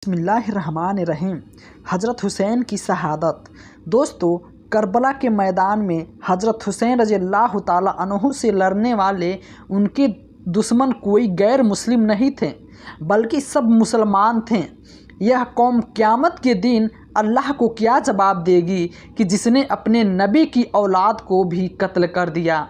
بسم اللہ الرحمن الرحیم۔ حضرت حسین کی شہادت۔ دوستو، کربلا کے میدان میں حضرت حسین رضی اللہ تعالیٰ عنہ سے لڑنے والے ان کے دشمن کوئی غیر مسلم نہیں تھے بلکہ سب مسلمان تھے۔ یہ قوم قیامت کے دن اللہ کو کیا جواب دے گی کہ جس نے اپنے نبی کی اولاد کو بھی قتل کر دیا۔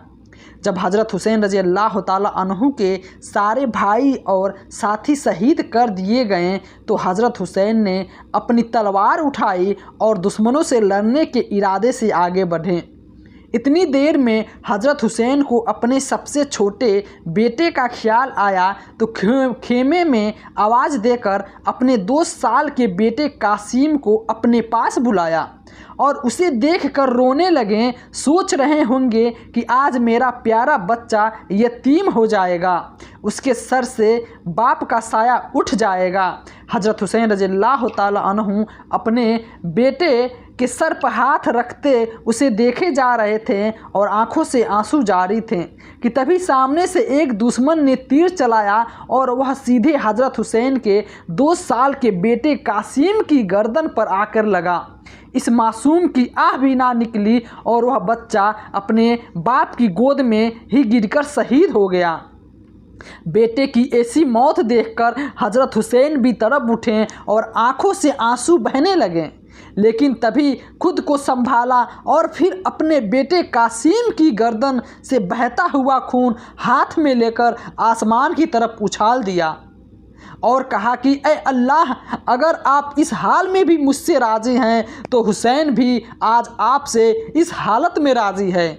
جب حضرت حسین رضی اللہ تعالیٰ عنہ کے سارے بھائی اور ساتھی شہید کر دیے گئے تو حضرت حسین نے اپنی تلوار اٹھائی اور دشمنوں سے لڑنے کے ارادے سے آگے بڑھے۔ اتنی دیر میں حضرت حسین کو اپنے سب سے چھوٹے بیٹے کا خیال آیا تو خیمے میں آواز دے کر اپنے 2 سال کے بیٹے قاسم کو اپنے پاس بلایا اور اسے دیکھ کر رونے لگے۔ سوچ رہے ہوں گے کہ آج میرا پیارا بچہ یتیم ہو جائے گا، اس کے سر سے باپ کا سایہ اٹھ جائے گا۔ حضرت حسین رضی اللہ تعالیٰ عنہ اپنے بیٹے کے سر پر ہاتھ رکھتے اسے دیکھے جا رہے تھے اور آنکھوں سے آنسو جاری تھے کہ تبھی سامنے سے ایک دشمن نے تیر چلایا اور وہ سیدھے حضرت حسین کے 2 سال کے بیٹے قاسم کی گردن پر آ کر لگا۔ اس معصوم کی آہ بھی نہ نکلی اور وہ بچہ اپنے باپ کی گود میں ہی گر کر شہید ہو گیا۔ بیٹے کی ایسی موت دیکھ کر حضرت حسین بھی تڑپ اٹھے اور آنکھوں سے آنسو بہنے لگے، لیکن تبھی خود کو سنبھالا اور پھر اپنے بیٹے قاسم کی گردن سے بہتا ہوا خون ہاتھ میں لے کر آسمان کی طرف اچھال دیا اور کہا کہ اے اللہ، اگر آپ اس حال میں بھی مجھ سے راضی ہیں تو حسین بھی آج آپ سے اس حالت میں راضی ہے۔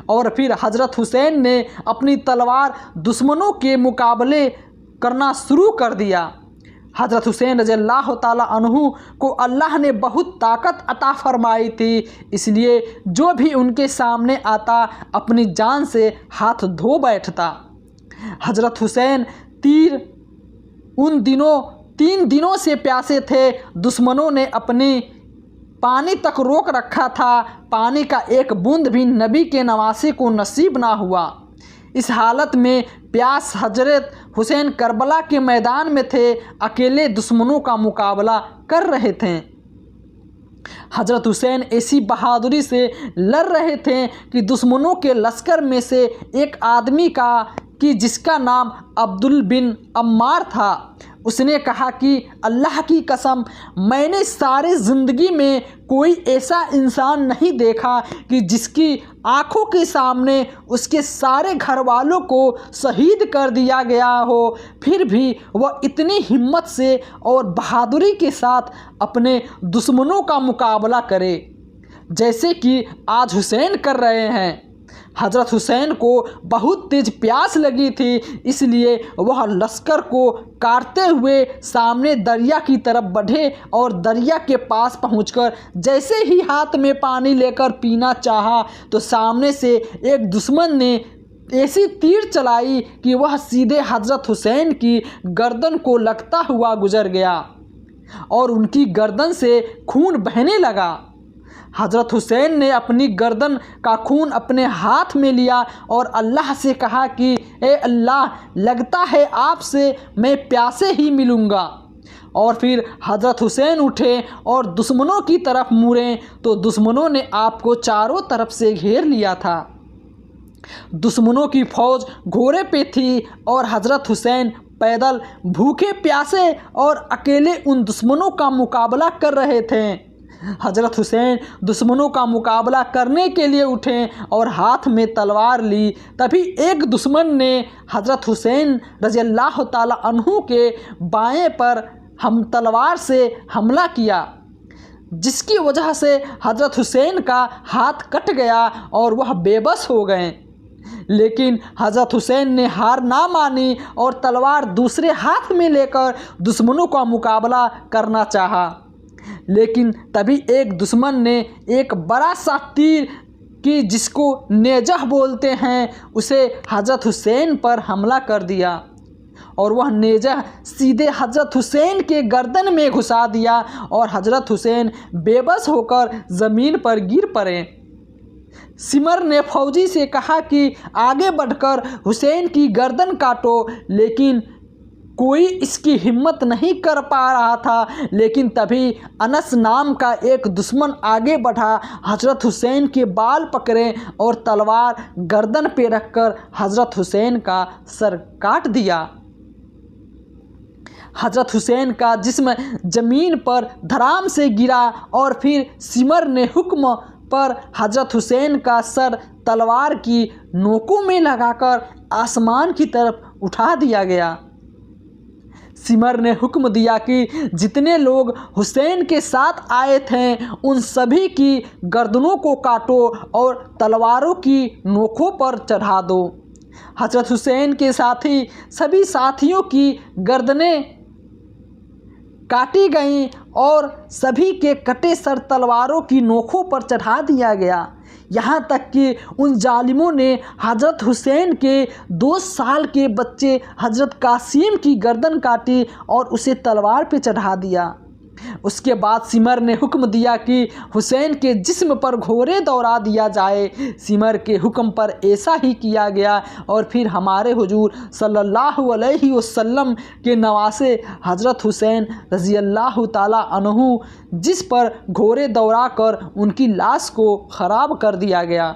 اور پھر حضرت حسین نے اپنی تلوار دشمنوں کے مقابلے کرنا شروع کر دیا۔ حضرت حسین رضی اللہ تعالیٰ عنہ کو اللہ نے بہت طاقت عطا فرمائی تھی، اس لیے جو بھی ان کے سامنے آتا اپنی جان سے ہاتھ دھو بیٹھتا۔ حضرت حسین ان دنوں 3 دنوں سے پیاسے تھے۔ دشمنوں نے اپنی پانی تک روک رکھا تھا، پانی کا ایک بوند بھی نبی کے نواسے کو نصیب نہ ہوا۔ اس حالت میں پیاس حضرت حسین کربلا کے میدان میں تھے، اکیلے دشمنوں کا مقابلہ کر رہے تھے۔ حضرت حسین ایسی بہادری سے لڑ رہے تھے کہ دشمنوں کے لشکر میں سے ایک آدمی جس کا نام عبدل بن عمار تھا، اس نے کہا کہ اللہ کی قسم، میں نے سارے زندگی میں کوئی ایسا انسان نہیں دیکھا کہ جس کی آنکھوں کے سامنے اس کے سارے گھر والوں کو شہید کر دیا گیا ہو، پھر بھی وہ اتنی ہمت سے اور بہادری کے ساتھ اپنے دشمنوں کا مقابلہ کرے جیسے کہ آج حسین کر رہے ہیں۔ حضرت حسین کو بہت تیز پیاس لگی تھی، اس لیے وہ لشکر کو کاٹتے ہوئے سامنے دریا کی طرف بڑھے اور دریا کے پاس پہنچ کر جیسے ہی ہاتھ میں پانی لے کر پینا چاہا تو سامنے سے ایک دشمن نے ایسی تیر چلائی کہ وہ سیدھے حضرت حسین کی گردن کو لگتا ہوا گزر گیا اور ان کی گردن سے خون بہنے لگا۔ حضرت حسین نے اپنی گردن کا خون اپنے ہاتھ میں لیا اور اللہ سے کہا کہ اے اللہ، لگتا ہے آپ سے میں پیاسے ہی ملوں گا۔ اور پھر حضرت حسین اٹھے اور دشمنوں کی طرف مڑے تو دشمنوں نے آپ کو چاروں طرف سے گھیر لیا تھا۔ دشمنوں کی فوج گھوڑے پہ تھی اور حضرت حسین پیدل بھوکے پیاسے اور اکیلے ان دشمنوں کا مقابلہ کر رہے تھے۔ حضرت حسین دشمنوں کا مقابلہ کرنے کے لیے اٹھے اور ہاتھ میں تلوار لی، تبھی ایک دشمن نے حضرت حسین رضی اللہ تعالیٰ عنہ کے بائیں پر تلوار سے حملہ کیا، جس کی وجہ سے حضرت حسین کا ہاتھ کٹ گیا اور وہ بے بس ہو گئے۔ لیکن حضرت حسین نے ہار نہ مانی اور تلوار دوسرے ہاتھ میں لے کر دشمنوں کا مقابلہ کرنا چاہا، لیکن تبھی ایک دشمن نے ایک بڑا سا تیر جس کو نیزہ بولتے ہیں اسے حضرت حسین پر حملہ کر دیا اور وہ نیزہ سیدھے حضرت حسین کے گردن میں گھسا دیا اور حضرت حسین بے بس ہو کر زمین پر گر پڑے۔ سمر نے فوجی سے کہا کہ آگے بڑھ کر حسین کی گردن کاٹو، لیکن کوئی اس کی ہمت نہیں کر پا رہا تھا، لیکن تبھی انس نام کا ایک دشمن آگے بڑھا، حضرت حسین کے بال پکڑے اور تلوار گردن پہ رکھ کر حضرت حسین کا سر کاٹ دیا۔ حضرت حسین کا جسم زمین پر دھڑام سے گرا اور پھر سمر نے حکم پر حضرت حسین کا سر تلوار کی نوکوں میں لگا کر آسمان کی طرف اٹھا دیا گیا۔ سمر نے حکم دیا کہ جتنے لوگ حسین کے ساتھ آئے تھے ان سبھی کی گردنوں کو کاٹو اور تلواروں کی نوکوں پر چڑھا دو۔ حضرت حسین کے ساتھی سبھی ساتھیوں کی گردنیں کاٹی گئیں اور سبھی کے کٹے سر تلواروں کی نوکوں پر چڑھا دیا گیا، یہاں تک کہ ان ظالموں نے حضرت حسین کے 2 سال کے بچے حضرت قاسم کی گردن کاٹی اور اسے تلوار پہ چڑھا دیا۔ اس کے بعد سمر نے حکم دیا کہ حسین کے جسم پر گھوڑے دوڑا دیا جائے۔ سمر کے حکم پر ایسا ہی کیا گیا اور پھر ہمارے حضور صلی اللہ علیہ وسلم کے نواسے حضرت حسین رضی اللہ تعالیٰ عنہ جس پر گھوڑے دوڑا کر ان کی لاش کو خراب کر دیا گیا۔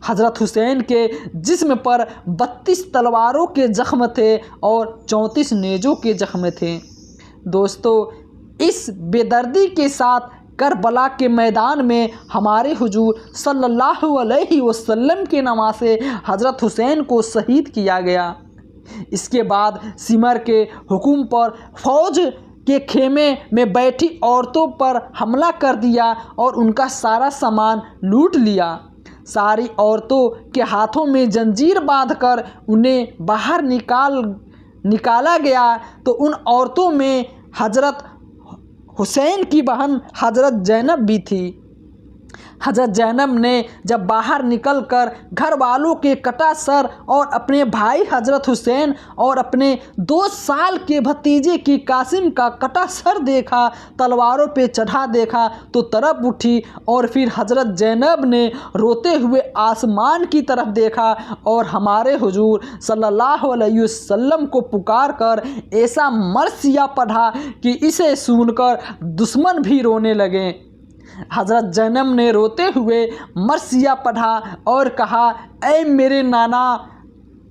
حضرت حسین کے جسم پر 32 تلواروں کے زخم تھے اور 34 نیزوں کے زخم تھے۔ دوستو، اس بے دردی کے ساتھ کربلا کے میدان میں ہمارے حضور صلی اللہ علیہ وسلم کے نواسے حضرت حسین کو شہید کیا گیا۔ اس کے بعد سمر کے حکم پر فوج کے خیمے میں بیٹھی عورتوں پر حملہ کر دیا اور ان کا سارا سامان لوٹ لیا۔ ساری عورتوں کے ہاتھوں میں زنجیر باندھ کر انہیں باہر نکالا گیا تو ان عورتوں میں حضرت حسین کی بہن حضرت زینب بھی تھی۔ حضرت زینب نے جب باہر نکل کر گھر والوں کے کٹا سر اور اپنے بھائی حضرت حسین اور اپنے 2 سال کے بھتیجے کی قاسم کا کٹا سر دیکھا، تلواروں پہ چڑھا دیکھا تو تڑپ اٹھی اور پھر حضرت زینب نے روتے ہوئے آسمان کی طرف دیکھا اور ہمارے حضور صلی اللہ علیہ وسلم کو پکار کر ایسا مرثیہ پڑھا کہ اسے سن کر دشمن بھی رونے لگے۔ حضرت زینب نے روتے ہوئے مرثیہ پڑھا اور کہا، اے میرے نانا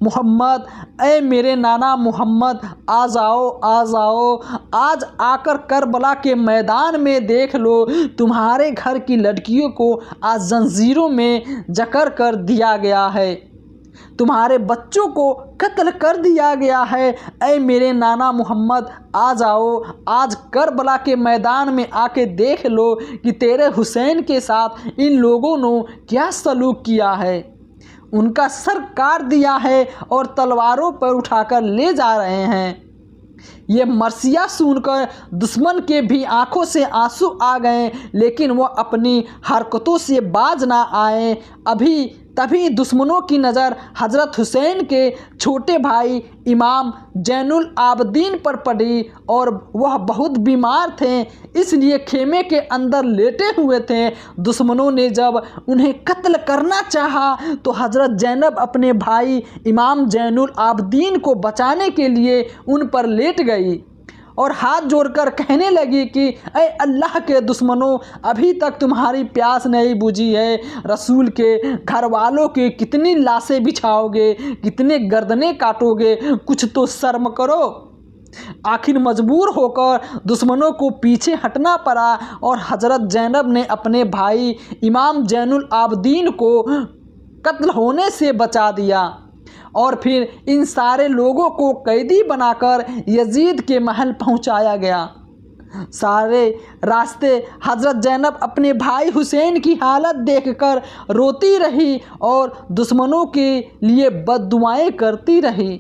محمد، اے میرے نانا محمد، آ جاؤ آ جاؤ، آج آ کر کربلا کے میدان میں دیکھ لو، تمہارے گھر کی لڑکیوں کو آج زنجیروں میں جکڑ کر دیا گیا ہے، تمہارے بچوں کو قتل کر دیا گیا ہے۔ اے میرے نانا محمد، آ جاؤ، آج کربلا کے میدان میں آ کے دیکھ لو کہ تیرے حسین کے ساتھ ان لوگوں نے کیا سلوک کیا ہے، ان کا سر کاٹ دیا ہے اور تلواروں پر اٹھا کر لے جا رہے ہیں۔ یہ مرثیہ سن کر دشمن کے بھی آنکھوں سے آنسو آ گئے، لیکن وہ اپنی حرکتوں سے باز نہ آئے۔ تبھی دشمنوں کی نظر حضرت حسین کے چھوٹے بھائی امام زین العابدین پر پڑی اور وہ بہت بیمار تھے، اس لیے خیمے کے اندر لیٹے ہوئے تھے۔ دشمنوں نے جب انہیں قتل کرنا چاہا تو حضرت زینب اپنے بھائی امام زین العابدین کو بچانے کے لیے ان پر لیٹ گئی اور ہاتھ جوڑ کر کہنے لگی کہ اے اللہ کے دشمنوں، ابھی تک تمہاری پیاس نہیں بجھی ہے، رسول کے گھر والوں کے کتنی لاشیں بچھاؤ گے، کتنے گردنیں کاٹو گے، کچھ تو شرم کرو۔ آخر مجبور ہو کر دشمنوں کو پیچھے ہٹنا پڑا اور حضرت زینب نے اپنے بھائی امام زین العابدین کو قتل ہونے سے بچا دیا اور پھر ان سارے لوگوں کو قیدی بنا کر یزید کے محل پہنچایا گیا۔ سارے راستے حضرت زینب اپنے بھائی حسین کی حالت دیکھ کر روتی رہی اور دشمنوں کے لیے بد دعائیں کرتی رہی۔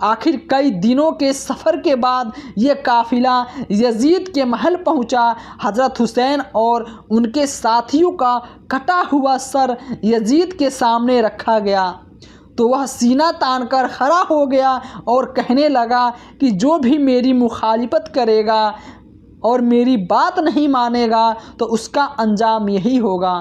آخر کئی دنوں کے سفر کے بعد یہ قافلہ یزید کے محل پہنچا۔ حضرت حسین اور ان کے ساتھیوں کا کٹا ہوا سر یزید کے سامنے رکھا گیا تو وہ سینہ تان کر کھڑا ہو گیا اور کہنے لگا کہ جو بھی میری مخالفت کرے گا اور میری بات نہیں مانے گا تو اس کا انجام یہی ہوگا۔